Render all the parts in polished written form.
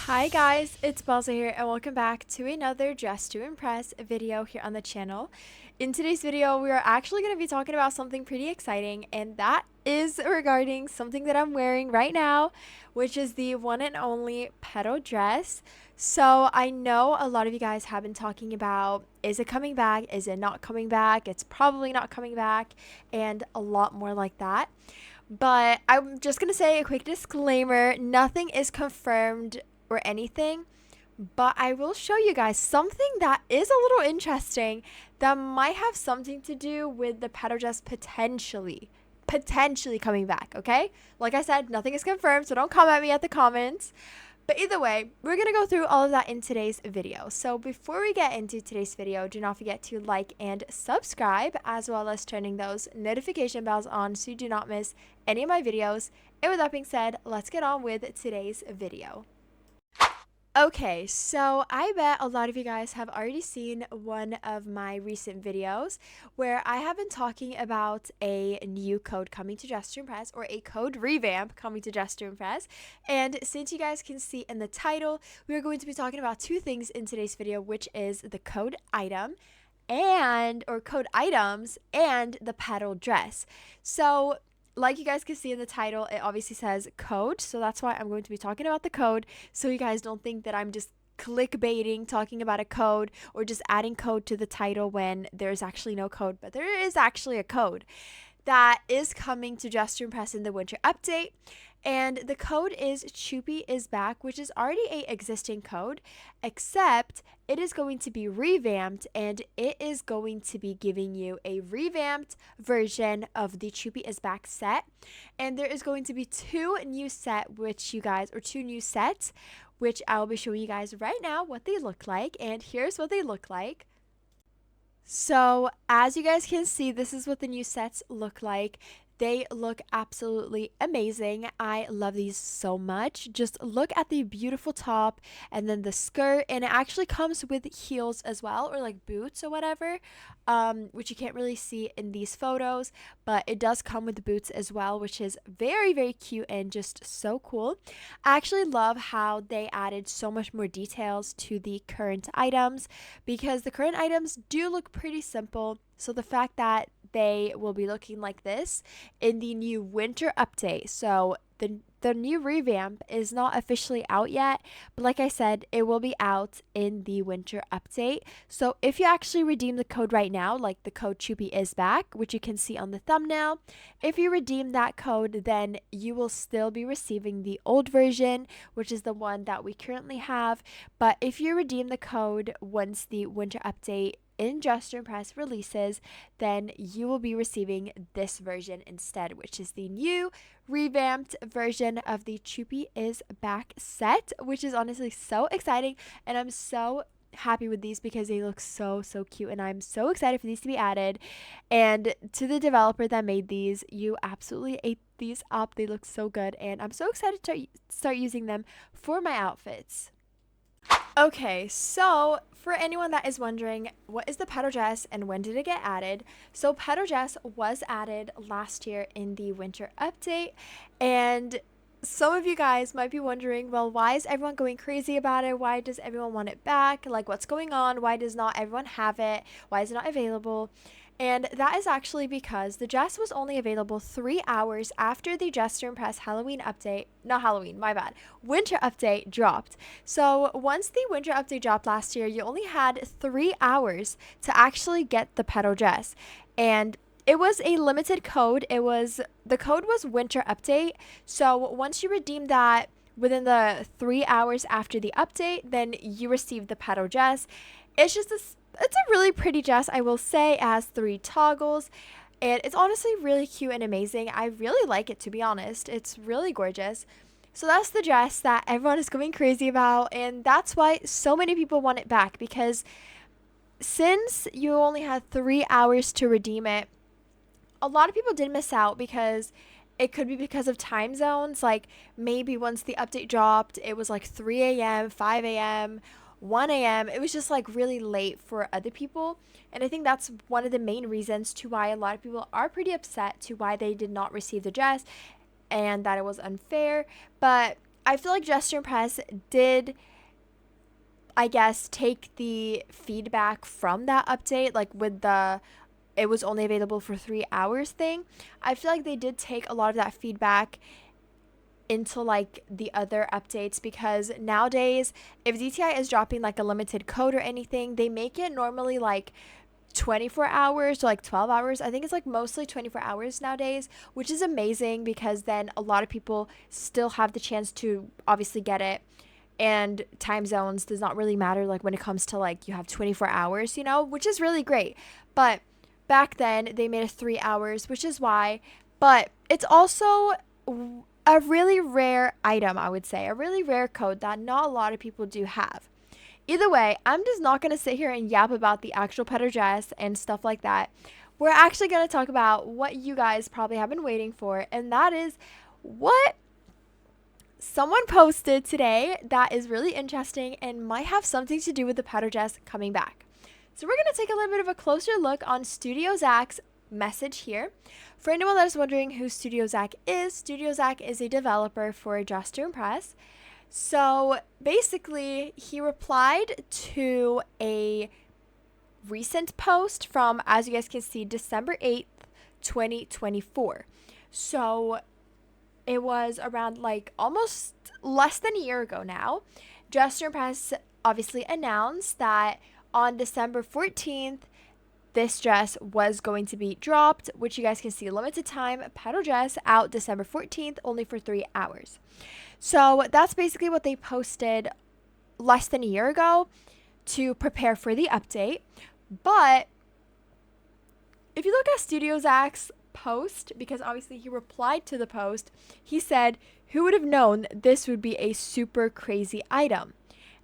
Hi guys, it's Bellza here and welcome back to another Dress to Impress video here on the channel. In today's video, we are actually going to be talking about something pretty exciting, and that is regarding something that I'm wearing right now, which is the one and only Petal dress. So I know a lot of you guys have been talking about, is it coming back? Is it not coming back? It's probably not coming back, and a lot more like that. But I'm just going to say a quick disclaimer, nothing is confirmed or anything, but I will show you guys something that is a little interesting that might have something to do with the Petal dress potentially coming back. Okay, like I said, nothing is confirmed, so don't come at me at the comments. But either way, we're going to go through all of that in today's video. So before we get into today's video, do not forget to like and subscribe, as well as turning those notification bells on so you do not miss any of my videos. And with that being said, let's get on with today's video. Okay, so I bet a lot of you guys have already seen one of my recent videos where I have been talking about a new code coming to Dress to Impress, or a code revamp coming to Dress to Impress. And since you guys can see in the title, we are going to be talking about two things in today's video, which is the code item or code items and the Petal dress. So like you guys can see in the title, it obviously says code, so that's why I'm going to be talking about the code, so you guys don't think that I'm just clickbaiting talking about a code or just adding code to the title when there's actually no code. But there is actually a code that is coming to Dress to Impress in the winter update. And the code is Choopy is back, which is already a existing code, except it is going to be revamped, and it is going to be giving you a revamped version of the Choopy is back set. And there is going to be two new sets, which I'll be showing you guys right now what they look like. And here's what they look like. So as you guys can see, this is what the new sets look like. They look absolutely amazing. I love these so much. Just look at the beautiful top and then the skirt, and it actually comes with heels as well, or like boots or whatever, which you can't really see in these photos, but it does come with boots as well, which is very, very cute and just so cool. I actually love how they added so much more details to the current items, because the current items do look pretty simple. So the fact that they will be looking like this in the new winter update. So the new revamp is not officially out yet, but like I said, it will be out in the winter update. So if you actually redeem the code right now, like the code Choopy is back, which you can see on the thumbnail, if you redeem that code, then you will still be receiving the old version, which is the one that we currently have. But if you redeem the code once the winter update in Dress to Impress releases, then you will be receiving this version instead, which is the new revamped version of the Choopy is back set, which is honestly so exciting, and I'm so happy with these because they look so cute, and I'm so excited for these to be added. And to the developer that made these, you absolutely ate these up. They look so good, and I'm so excited to start using them for my outfits. Okay, so for anyone that is wondering, what is the Petal dress and when did it get added? So Petal dress was added last year in the winter update, and some of you guys might be wondering, well, why is everyone going crazy about it? Why does everyone want it back? Like, what's going on? Why does not everyone have it? Why is it not available? And that is actually because the dress was only available 3 hours after the Dress to Impress Halloween update, not Halloween, my bad, winter update dropped. So once the winter update dropped last year, you only had 3 hours to actually get the Petal dress. And it was a limited code. The code was winter update. So once you redeem that within the 3 hours after the update, then you receive the Petal dress. It's a really pretty dress, I will say. It has 3 toggles, and it's honestly really cute and amazing. I really like it, to be honest. It's really gorgeous. So that's the dress that everyone is going crazy about, and that's why so many people want it back, because since you only had 3 hours to redeem it, a lot of people did miss out, because it could be because of time zones. Like, maybe once the update dropped, it was like 3 a.m., 5 a.m., 1 a.m. It was just like really late for other people. And I think that's one of the main reasons to why a lot of people are pretty upset to why they did not receive the dress, and that it was unfair. But I feel like Gesture Press did, I guess, take the feedback from that update, like with the it was only available for 3 hours thing. I feel like they did take a lot of that feedback into like the other updates, because nowadays if DTI is dropping like a limited code or anything, they make it normally like 24 hours to like 12 hours. I think it's like mostly 24 hours nowadays, which is amazing because then a lot of people still have the chance to obviously get it. And time zones does not really matter, like when it comes to like you have 24 hours, which is really great. But back then they made it 3 hours, which is why. But it's also a really rare item, I would say, a really rare code that not a lot of people do have. Either way, I'm just not going to sit here and yap about the actual Petal dress and stuff like that. We're actually going to talk about what you guys probably have been waiting for, and that is what someone posted today that is really interesting and might have something to do with the Petal dress coming back. So we're going to take a little bit of a closer look on Studio Zach's message here. For anyone that is wondering who Studio Zach is a developer for Just to Impress. So basically, he replied to a recent post from, as you guys can see, December 8th, 2024. So it was around like almost less than a year ago now. Just to Impress obviously announced that on December 14th, this dress was going to be dropped, which you guys can see, limited time Petal dress out December 14th, only for 3 hours. So that's basically what they posted less than a year ago to prepare for the update. But if you look at Studio Zach's post, because obviously he replied to the post, he said, "Who would have known this would be a super crazy item?"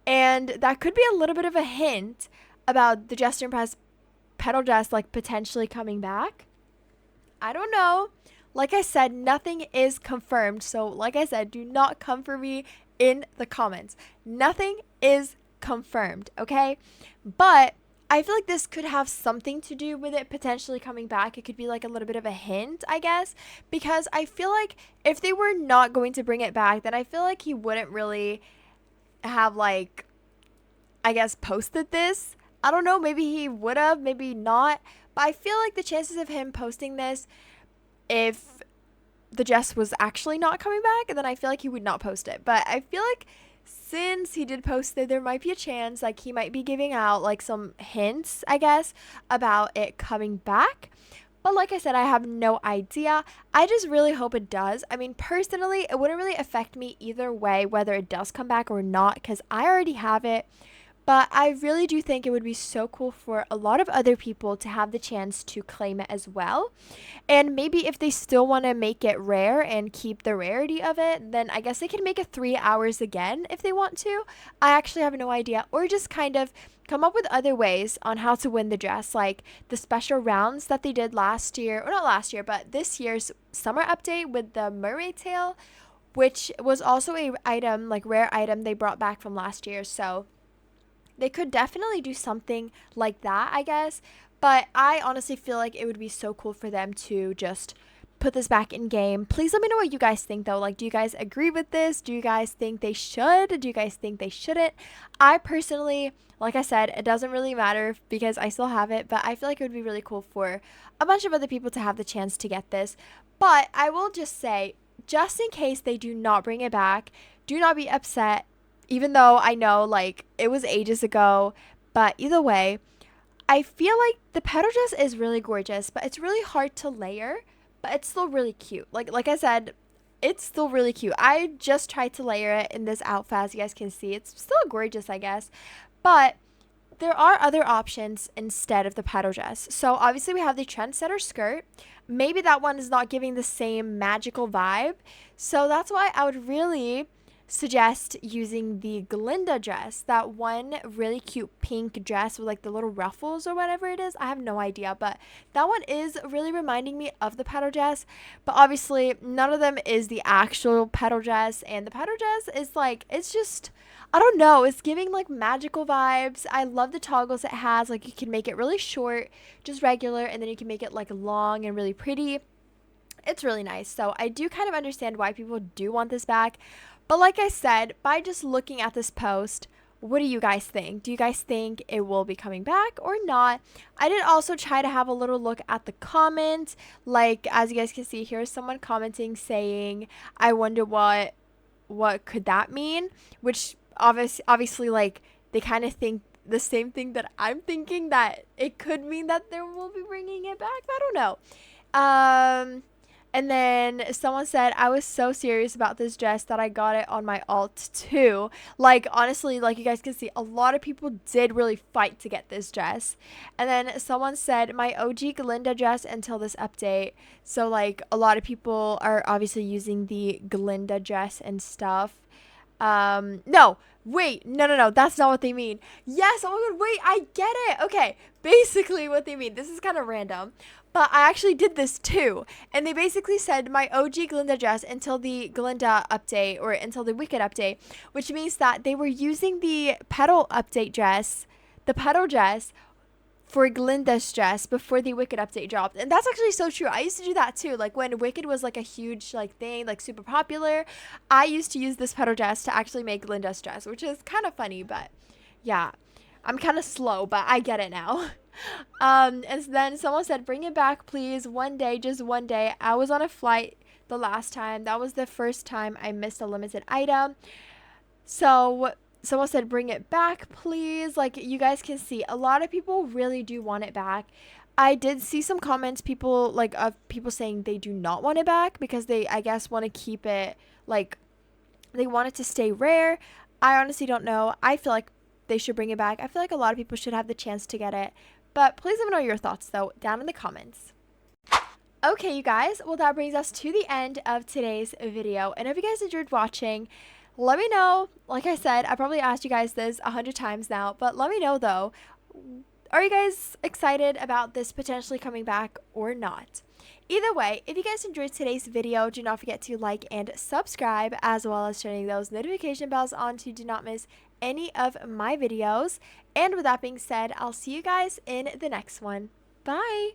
And that could be a little bit of a hint about the Just to Impress Petal dress like potentially coming back. I don't know. Like I said, nothing is confirmed. So like I said, do not come for me in the comments. Nothing is confirmed, okay? But I feel like this could have something to do with it potentially coming back. It could be like a little bit of a hint, I guess, because I feel like if they were not going to bring it back, then I feel like he wouldn't really have like, I guess, posted this. I don't know, maybe he would have, maybe not. But I feel like the chances of him posting this, if the dress was actually not coming back, then I feel like he would not post it. But I feel like since he did post it, there might be a chance like he might be giving out like some hints, I guess, about it coming back. But like I said, I have no idea. I just really hope it does. I mean, personally, it wouldn't really affect me either way, whether it does come back or not, because I already have it. But I really do think it would be so cool for a lot of other people to have the chance to claim it as well. And maybe if they still want to make it rare and keep the rarity of it, then I guess they can make it 3 hours again if they want to. I actually have no idea. Or just kind of come up with other ways on how to win the dress, like the special rounds that they did last year, or not last year, but this year's summer update with the mermaid tail, which was also a item, like rare item they brought back from last year. So they could definitely do something like that, I guess. But I honestly feel like it would be so cool for them to just put this back in game. Please let me know what you guys think, though. Like, do you guys agree with this? Do you guys think they should? Do you guys think they shouldn't? I personally, like I said, it doesn't really matter because I still have it. But I feel like it would be really cool for a bunch of other people to have the chance to get this. But I will just say, just in case they do not bring it back, do not be upset. Even though I know, like, it was ages ago. But either way, I feel like the Petal dress is really gorgeous, but it's really hard to layer. But it's still really cute. Like I said, it's still really cute. I just tried to layer it in this outfit, as you guys can see. It's still gorgeous, I guess. But there are other options instead of the Petal dress. So obviously we have the trendsetter skirt. Maybe that one is not giving the same magical vibe. So that's why I would really suggest using the Glinda dress, that one really cute pink dress with like the little ruffles or whatever it is. I have no idea, but that one is really reminding me of the Petal dress. But obviously none of them is the actual Petal dress, and the Petal dress is like, it's just, I don't know, it's giving like magical vibes. I love the toggles it has. Like, you can make it really short, just regular, and then you can make it like long and really pretty. It's really nice. So I do kind of understand why people do want this back. But like I said, by just looking at this post, what do you guys think? Do you guys think it will be coming back or not? I did also try to have a little look at the comments. Like, as you guys can see, here's someone commenting saying, I wonder what could that mean? Which obviously like they kind of think the same thing that I'm thinking, that it could mean that they will be bringing it back. I don't know. And then someone said, I was so serious about this dress that I got it on my alt too. Like, honestly, like you guys can see, a lot of people did really fight to get this dress. And then someone said, my OG Glinda dress until this update. So, like, a lot of people are obviously using the Glinda dress and stuff. No, wait, no, that's not what they mean. Yes, oh my god, wait, I get it. Okay, basically what they mean, this is kind of random, but I actually did this too. And they basically said my OG Glinda dress until the Glinda update, or until the Wicked update, which means that they were using the Petal update dress, the Petal dress, for Glinda's dress before the Wicked update dropped. And that's actually so true. I used to do that too. Like when Wicked was like a huge like thing, like super popular, I used to use this Petal dress to actually make Glinda's dress, which is kind of funny, but yeah. I'm kind of slow, but I get it now. And then someone said, bring it back, please. One day, just one day. I was on a flight the last time. That was the first time I missed a limited item. So someone said, bring it back, please. Like, you guys can see, a lot of people really do want it back. I did see some comments, people like of people saying they do not want it back because they, I guess, want to keep it, like, they want it to stay rare. I honestly don't know. I feel like they should bring it back. I feel like a lot of people should have the chance to get it. But please let me know your thoughts, though, down in the comments. Okay, you guys. Well, that brings us to the end of today's video. And if you guys enjoyed watching, let me know. Like I said, I probably asked you guys this 100 times now, but let me know though. Are you guys excited about this potentially coming back or not? Either way, if you guys enjoyed today's video, do not forget to like and subscribe, as well as turning those notification bells on to do not miss any of my videos. And with that being said, I'll see you guys in the next one. Bye!